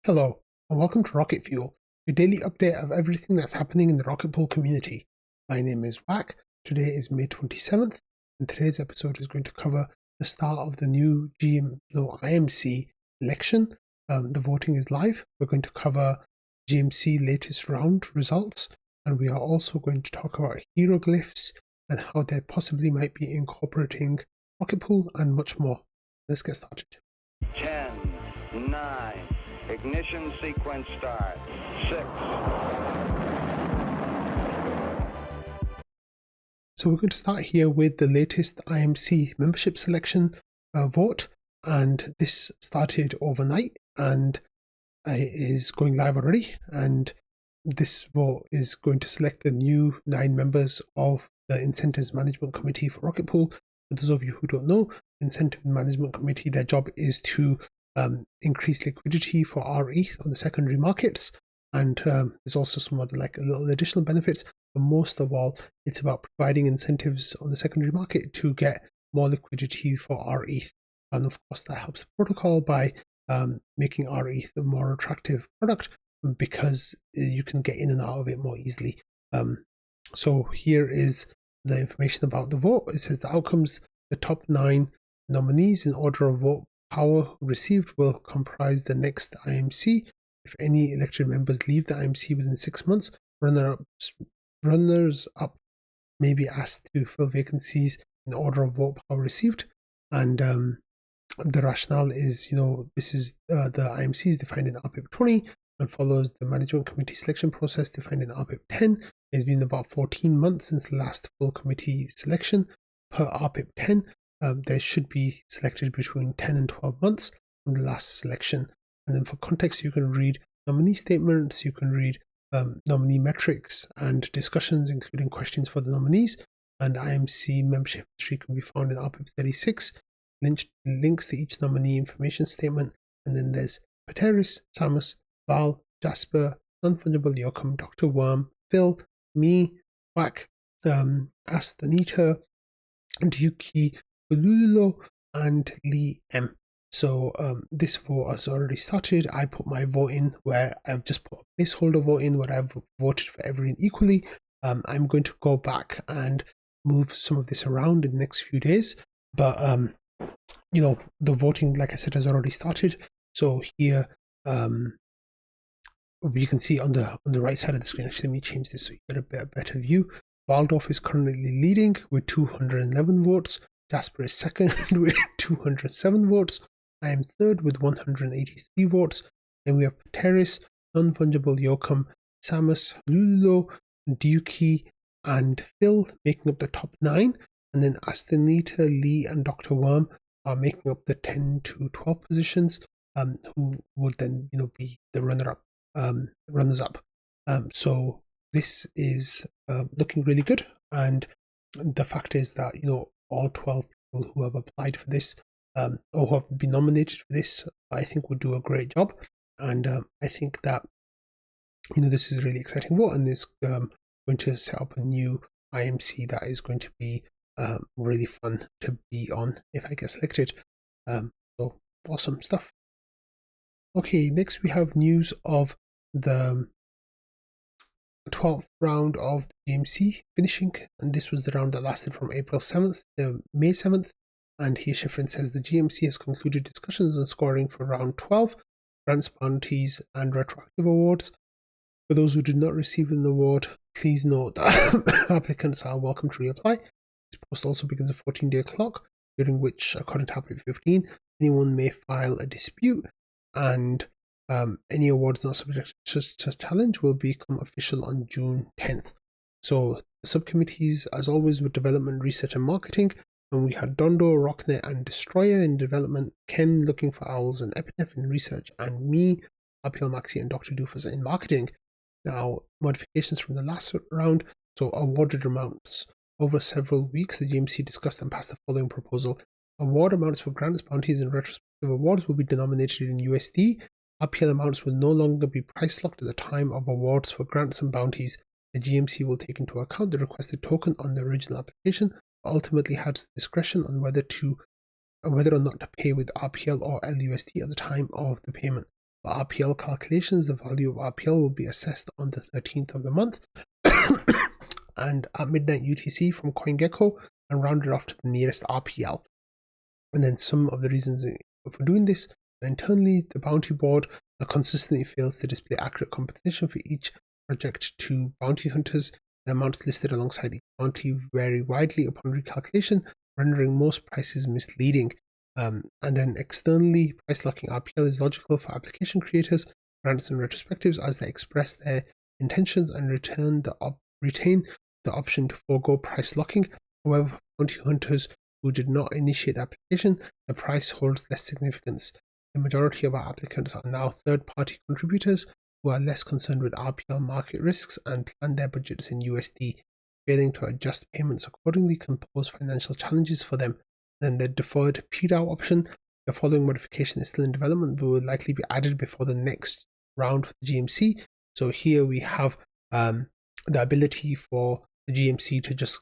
Hello, and welcome to Rocket Fuel, your daily update of everything that's happening in the Rocket Pool community. My name is Wack. Today is May 27th, and today's episode is going to cover the start of the new IMC election. The voting is live. We're going to cover GMC latest round results, and we are also going to talk about Heroglyphs and how they possibly might be incorporating Rocket Pool and much more. Let's get started. 10, 9, ignition sequence start. 6. So we're going to start here with the latest IMC membership selection vote, and this started overnight and it is going live already. And this vote is going to select the new 9 members of the Incentives Management Committee for Rocket Pool. For those of you who don't know, Incentive Management Committee, their job is to increase liquidity for RETH on the secondary markets, and there's also some other little additional benefits, but most of all it's about providing incentives on the secondary market to get more liquidity for RETH. And of course that helps the protocol by making RETH a more attractive product because you can get in and out of it more easily. So here is the information about the vote. It says the outcomes: the top 9 nominees in order of vote power received will comprise the next IMC. If any elected members leave the IMC within 6 months, runners up may be asked to fill vacancies in order of vote power received. And the rationale is, this is the IMC is defined in RPIP 20 and follows the management committee selection process defined in RPIP 10. It's been about 14 months since the last full committee selection. Per RPIP 10, there should be selected between 10 and 12 months from the last selection. And then for context, you can read nominee statements, you can read nominee metrics and discussions, including questions for the nominees. And IMC membership history can be found in RPIP 36. Links to each nominee information statement. And then there's Pateris, Samus, Val, Jasper, Non-Fungible Yoakum, Dr. Worm, Phil, me, Wack, Astanita, Duki, Lululo, and Lee M. So this vote has already started. I put my vote in where I've just put a placeholder vote in where I've voted for everyone equally. I'm going to go back and move some of this around in the next few days. But the voting, like I said, has already started. So here you can see on the right side of the screen. Actually, let me change this so you get a better view. Waldorf is currently leading with 211 votes. Jasper is second with 207 votes. I am third with 183 votes. Then we have Pateris, Non-Fungible Yoakum, Samus, Lululo, Duki, and Phil making up the top 9. And then Astanita, Lee, and Dr. Worm are making up the 10 to 12 positions, who would then be the runners up. So this is looking really good, and the fact is that all 12 people who have applied for this or who have been nominated for this, I think would do a great job. And I think that this is a really exciting vote, and it's going to set up a new IMC that is going to be really fun to be on if I get selected. So awesome stuff. Okay, next we have news of the 12th round of the GMC finishing, and this was the round that lasted from April 7th to May 7th. And here Schifrin says the GMC has concluded discussions on scoring for round 12, grants, bounties, and retroactive awards. For those who did not receive an award, please note that applicants are welcome to reapply. This process also begins a 14-day clock, during which, according to RPIP 15, anyone may file a dispute, and any awards not subject to challenge will become official on June 10th. So the subcommittees, as always, were development, research, and marketing. And we had Dondo, Rocknet, and Destroyer in development, Ken looking for owls and Epitaph in research, and me, RPL Maxi, and Dr. Doofus in marketing. Now, modifications from the last round. So awarded amounts. Over several weeks, the GMC discussed and passed the following proposal. Award amounts for grants, bounties, and retrospective awards will be denominated in USD. RPL amounts will no longer be price locked at the time of awards for grants and bounties. The GMC will take into account the requested token on the original application, but ultimately has discretion on whether or not to pay with RPL or LUSD at the time of the payment. For RPL calculations, the value of RPL will be assessed on the 13th of the month and at midnight UTC from CoinGecko and rounded off to the nearest RPL. And then some of the reasons for doing this: internally, the bounty board consistently fails to display accurate compensation for each project to bounty hunters. The amounts listed alongside each bounty vary widely upon recalculation, rendering most prices misleading. And then externally, price locking RPL is logical for application creators, grants, and retrospectives as they express their intentions and retain the option to forego price locking. However, for bounty hunters who did not initiate the application, the price holds less significance. The majority of our applicants are now third-party contributors who are less concerned with RPL market risks and plan their budgets in USD. Failing to adjust payments accordingly can pose financial challenges for them. Then the deferred PDAO option. The following modification is still in development but will likely be added before the next round for the GMC. So here we have the ability for the GMC to just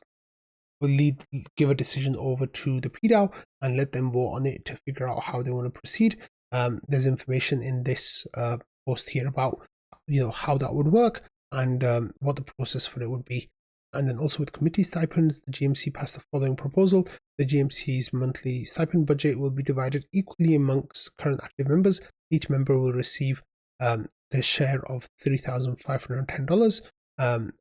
give a decision over to the PDAO and let them vote on it to figure out how they want to proceed. There's information in this post here about how that would work and what the process for it would be. And then also with committee stipends, the GMC passed the following proposal. The GMC's monthly stipend budget will be divided equally amongst current active members. Each member will receive their share of $3,510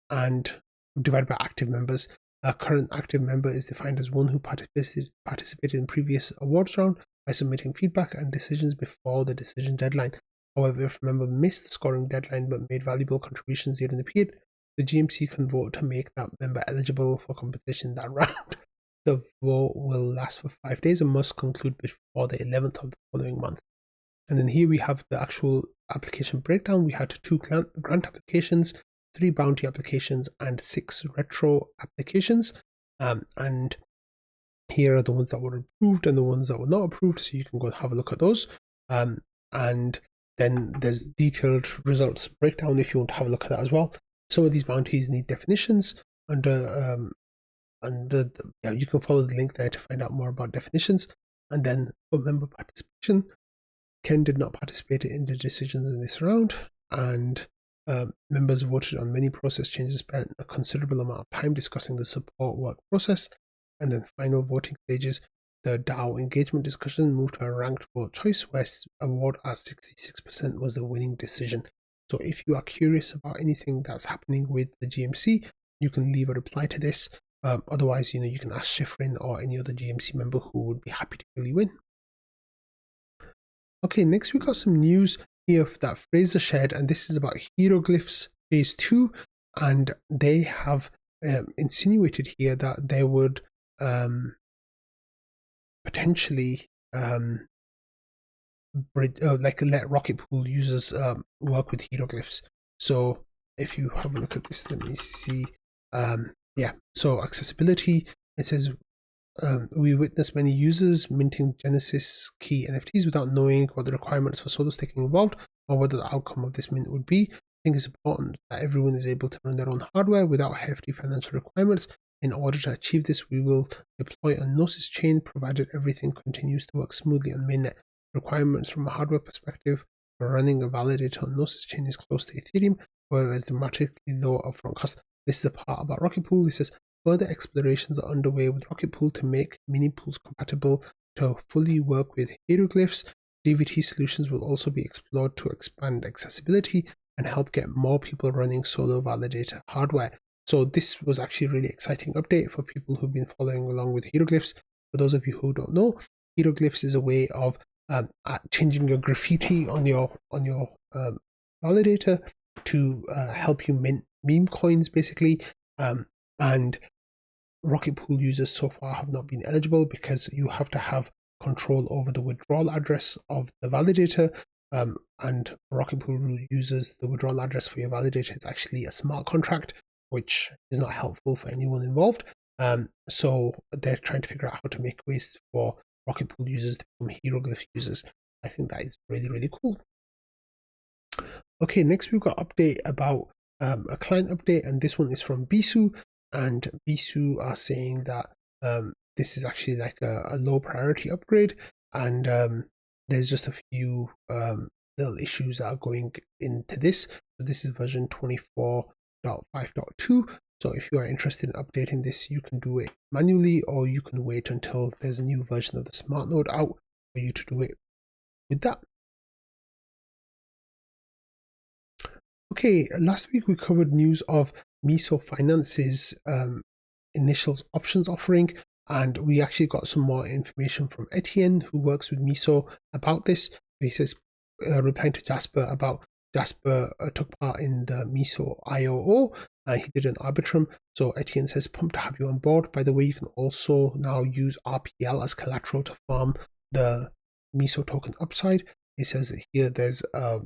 and divided by active members. A current active member is defined as one who participated in previous awards round by submitting feedback and decisions before the decision deadline. However, if a member missed the scoring deadline but made valuable contributions during the period, the GMC can vote to make that member eligible for compensation in that round. The vote will last for 5 days and must conclude before the 11th of the following month. And then here we have the actual application breakdown. We had 2 grant applications, 3 bounty applications, and 6 retro applications. And here are the ones that were approved and the ones that were not approved, so you can go and have a look at those. And then there's detailed results breakdown if you want to have a look at that as well. Some of these bounties need definitions you can follow the link there to find out more about definitions. And then for member participation, Ken did not participate in the decisions in this round, and members voted on many process changes, spent a considerable amount of time discussing the support work process, and then final voting stages, the DAO engagement discussion moved to a ranked vote choice where award at 66% was the winning decision. So if you are curious about anything that's happening with the GMC, you can leave a reply to this. Otherwise, you can ask Schifrin or any other GMC member who would be happy to fill you in. Okay, next we got some news here that Fraser shared, and this is about Heroglyphs Phase 2, and they have insinuated here that they would potentially let Rocket Pool users work with Heroglyphs. So if you have a look at this, let me see. So accessibility, it says we witnessed many users minting Genesis key NFTs without knowing what the requirements for solo staking involved or whether the outcome of this mint would be. I think it's important that everyone is able to run their own hardware without hefty financial requirements. In order to achieve this, we will deploy a Gnosis chain provided everything continues to work smoothly on mainnet. Requirements from a hardware perspective for running a validator on Gnosis chain is close to Ethereum, however, it's dramatically lower upfront cost. This is the part about Rocket Pool. It says further explorations are underway with Rocket Pool to make mini pools compatible to fully work with Heroglyphs. DVT solutions will also be explored to expand accessibility and help get more people running solo validator hardware. So this was actually a really exciting update for people who've been following along with Heroglyphs. For those of you who don't know, Heroglyphs is a way of changing your graffiti on your validator to help you mint meme coins, basically. And Rocket Pool users so far have not been eligible because you have to have control over the withdrawal address of the validator. And for Rocket Pool users, the withdrawal address for your validator is actually a smart contract, which is not helpful for anyone involved. So they're trying to figure out how to make ways for Rocket Pool users to become Heroglyph users. I think that is really, really cool. Okay, next we've got an update about a client update, and this one is from Myso, and Myso are saying that this is actually like a low priority upgrade, and there's just a few little issues that are going into this. So this is version 24.5.2. So if you are interested in updating this, you can do it manually, or you can wait until there's a new version of the smart node out for you to do it with that. Okay, last week we covered news of Myso Finance's initials options offering, and we actually got some more information from Etienne, who works with Myso, about this. He says, replying to Jasper about Jasper took part in the Myso IOO, and he did an Arbitrum. So Etienne says, pumped to have you on board. By the way, you can also now use RPL as collateral to farm the Myso token upside. He says here there's a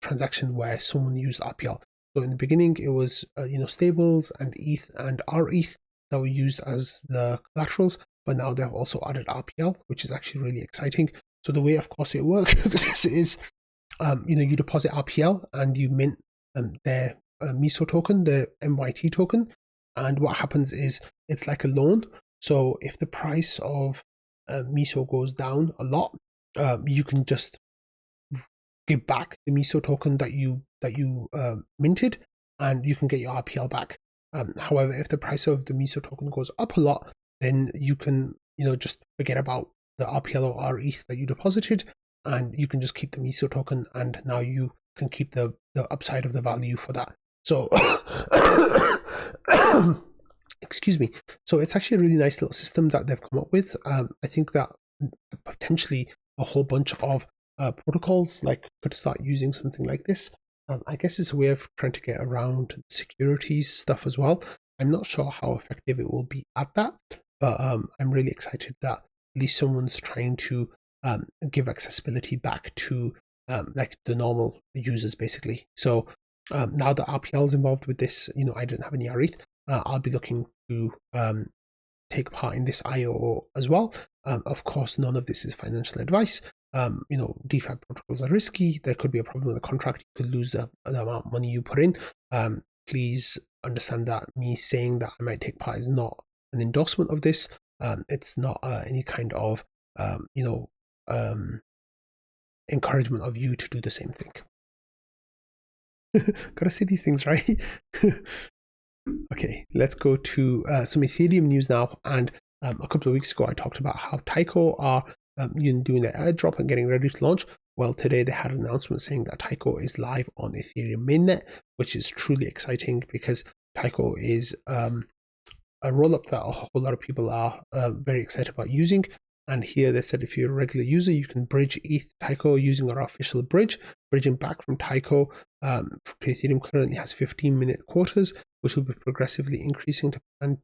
transaction where someone used RPL. So in the beginning, it was stables and ETH and RETH that were used as the collaterals, but now they've also added RPL, which is actually really exciting. So the way, of course, it works is, you deposit RPL and you mint their Myso token, the MYT token, and what happens is it's like a loan. So if the price of Myso goes down a lot, you can just give back the Myso token that you minted, and you can get your RPL back. However, if the price of the Myso token goes up a lot, then you can just forget about the RPL or RETH that you deposited, and you can just keep the Myso token, and now you can keep the upside of the value for that. So excuse me. So it's actually a really nice little system that they've come up with. I think that potentially a whole bunch of protocols could start using something like this. I guess it's a way of trying to get around securities stuff as well. I'm not sure how effective it will be at that, but I'm really excited that at least someone's trying to give accessibility back to the normal users, basically. So now that RPL is involved with this, I didn't have any RETH. I'll be looking to take part in this IOO as well. Of course, none of this is financial advice. DeFi protocols are risky. There could be a problem with the contract. You could lose the amount of money you put in. Please understand that me saying that I might take part is not an endorsement of this. It's not any kind of encouragement of you to do the same thing. Gotta say these things, right? Okay, let's go to some Ethereum news now. And a couple of weeks ago, I talked about how Taiko are doing their airdrop and getting ready to launch. Well, today they had an announcement saying that Taiko is live on Ethereum mainnet, which is truly exciting because Taiko is a rollup that a whole lot of people are very excited about using. And here they said if you're a regular user, you can bridge ETH Taiko using our official bridge. Bridging back from Taiko to Ethereum currently has 15-minute quarters, which will be progressively increasing and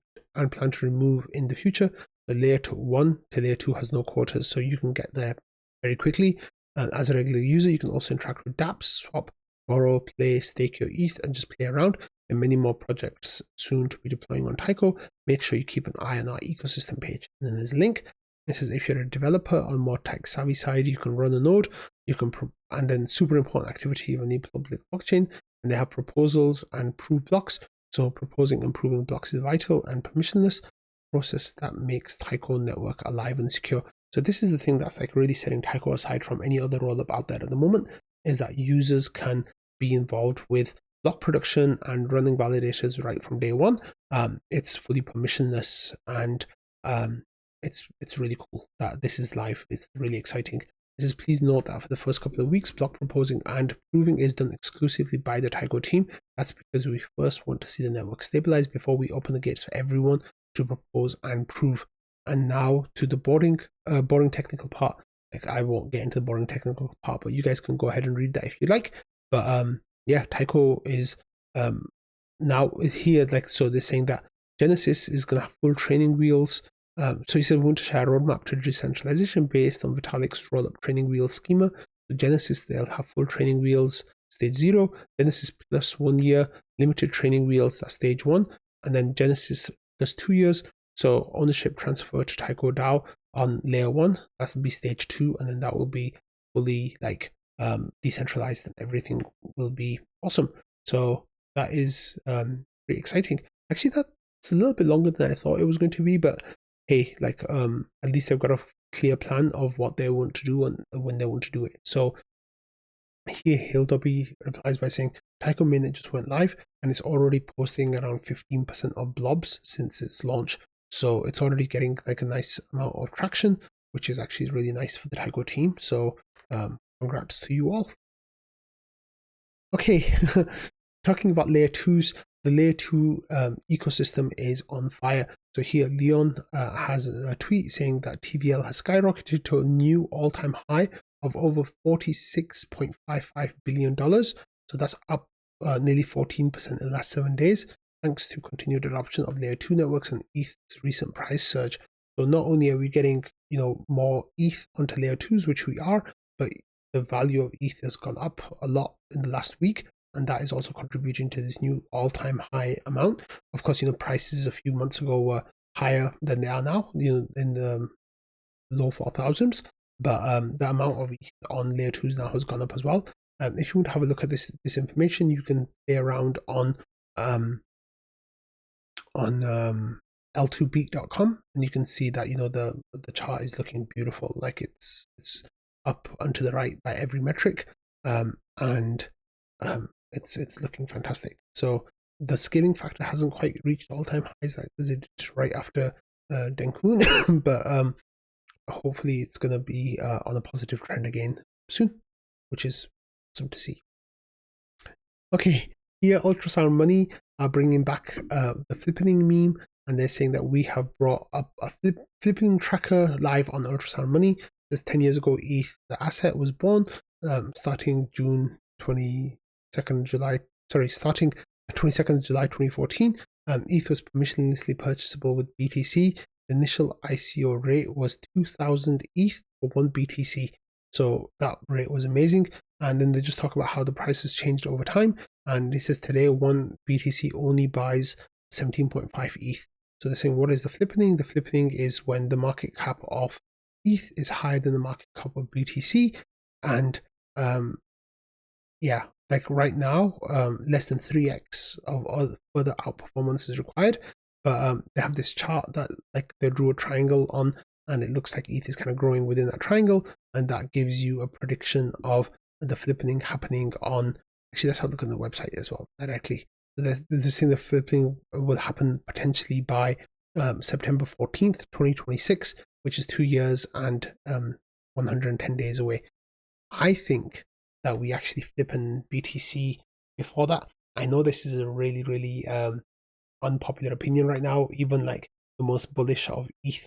plan to remove in the future. The layer 1 to layer 2 has no quarters, so you can get there very quickly. As a regular user, you can also interact with dApps, swap, borrow, play, stake your ETH, and just play around. And many more projects soon to be deploying on Taiko. Make sure you keep an eye on our ecosystem page. And then there's a link. It says if you're a developer on more tech savvy side, you can run a node. And then super important activity on the public blockchain. And they have proposals and proof blocks. So proposing and proving blocks is vital and permissionless process that makes Taiko network alive and secure. So this is the thing that's really setting Taiko aside from any other rollup out there at the moment, is that users can be involved with block production and running validators right from day one. It's fully permissionless, and it's really cool that this is live. It's really exciting. This is, please note that for the first couple of weeks, block proposing and proving is done exclusively by the Taiko team. That's because we first want to see the network stabilize before we open the gates for everyone to propose and prove. And now to the boring technical part. I won't get into the boring technical part, but you guys can go ahead and read that if you like. But yeah, Taiko is now here. So they're saying that Genesis is going to have full training wheels. So he said we want to share a roadmap to decentralization based on Vitalik's rollup training wheel schema. So Genesis, they'll have full training wheels stage 0, Genesis plus 1 year, limited training wheels, that's stage 1, and then Genesis plus 2 years. So ownership transfer to Taiko DAO on layer 1, that will be stage 2, and then that will be fully decentralized and everything will be awesome. So that is pretty exciting. Actually, that's a little bit longer than I thought it was going to be, but hey, at least they've got a clear plan of what they want to do and when they want to do it. So Here, Hildobby replies by saying, Taiko mainnet just went live and it's already posting around 15% of blobs since its launch. So it's already getting like a nice amount of traction, which is actually really nice for the Taiko team. So congrats to you all. Okay, talking about layer 2s, the layer 2 ecosystem is on fire. So here, Leon has a tweet saying that TVL has skyrocketed to a new all-time high of over $46.55 billion. So that's up nearly 14% in the last 7 days, thanks to continued adoption of layer 2 networks and ETH's recent price surge. So not only are we getting, more ETH onto layer 2s, which we are, but the value of ETH has gone up a lot in the last week, and that is also contributing to this new all-time high amount. Of course, prices a few months ago were higher than they are now, in the low 4,000s, but the amount of ETH on layer 2s now has gone up as well. If you want to have a look at this information, you can play around on L2beat.com, and you can see that the chart is looking beautiful, like it's up and to the right by every metric, and it's looking fantastic. So the scaling factor hasn't quite reached all-time highs as it did right after Denkun, but hopefully it's going to be on a positive trend again soon, which is awesome to see. Okay, here Ultrasound Money are bringing back the flippening meme, and they're saying that we have brought up a flippening tracker live on Ultrasound Money. This 10 years ago, ETH, the asset, was born, starting 22nd July 2014. ETH was permissionlessly purchasable with BTC. The initial ICO rate was 2,000 ETH for 1 BTC. So that rate was amazing. And then they just talk about how the price has changed over time. And it says today 1 BTC only buys 17.5 ETH. So they're saying, what is the flippening? The flippening is when the market cap of ETH is higher than the market cap of BTC. And like right now, less than 3x of further outperformance is required. But they have this chart that like they drew a triangle on, and it looks like ETH is kind of growing within that triangle, and that gives you a prediction of the flippening happening on. Actually, let's have a look on the website as well directly. They're saying the flipping will happen potentially by September 14th, 2026, which is 2 years and 110 days away. I think that we actually flippen BTC before that. I know this is a really, really unpopular opinion right now. Even like the most bullish of ETH,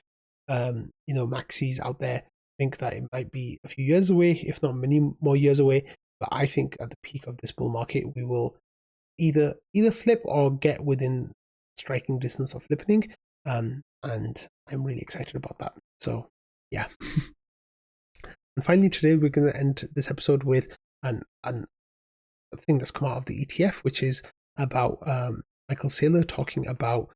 maxis out there think that it might be a few years away, if not many more years away. But I think at the peak of this bull market, we will either flip or get within striking distance of flippening. And I'm really excited about that. So yeah. And finally, today we're going to end this episode with a thing that's come out of the ETF, which is about Michael Saylor talking about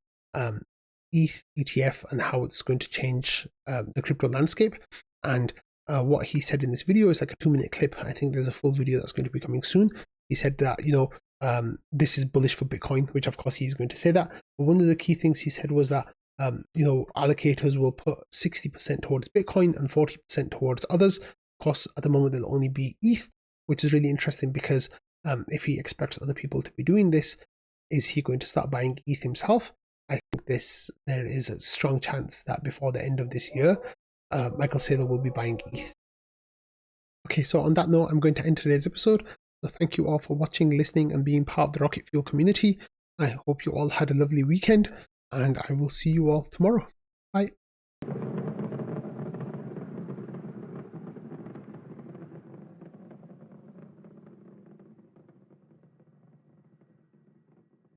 ETH ETF and how it's going to change the crypto landscape. And what he said in this video is like a 2-minute clip. I think there's a full video that's going to be coming soon. He said that, this is bullish for Bitcoin, which of course he's going to say that. But one of the key things he said was that, allocators will put 60% towards Bitcoin and 40% towards others. Of course, at the moment, there'll only be ETH, which is really interesting because if he expects other people to be doing this, is he going to start buying ETH himself? I think there is a strong chance that before the end of this year, Michael Saylor will be buying ETH. Okay, so on that note, I'm going to end today's episode. So thank you all for watching, listening, and being part of the Rocket Fuel community. I hope you all had a lovely weekend, and I will see you all tomorrow. Bye.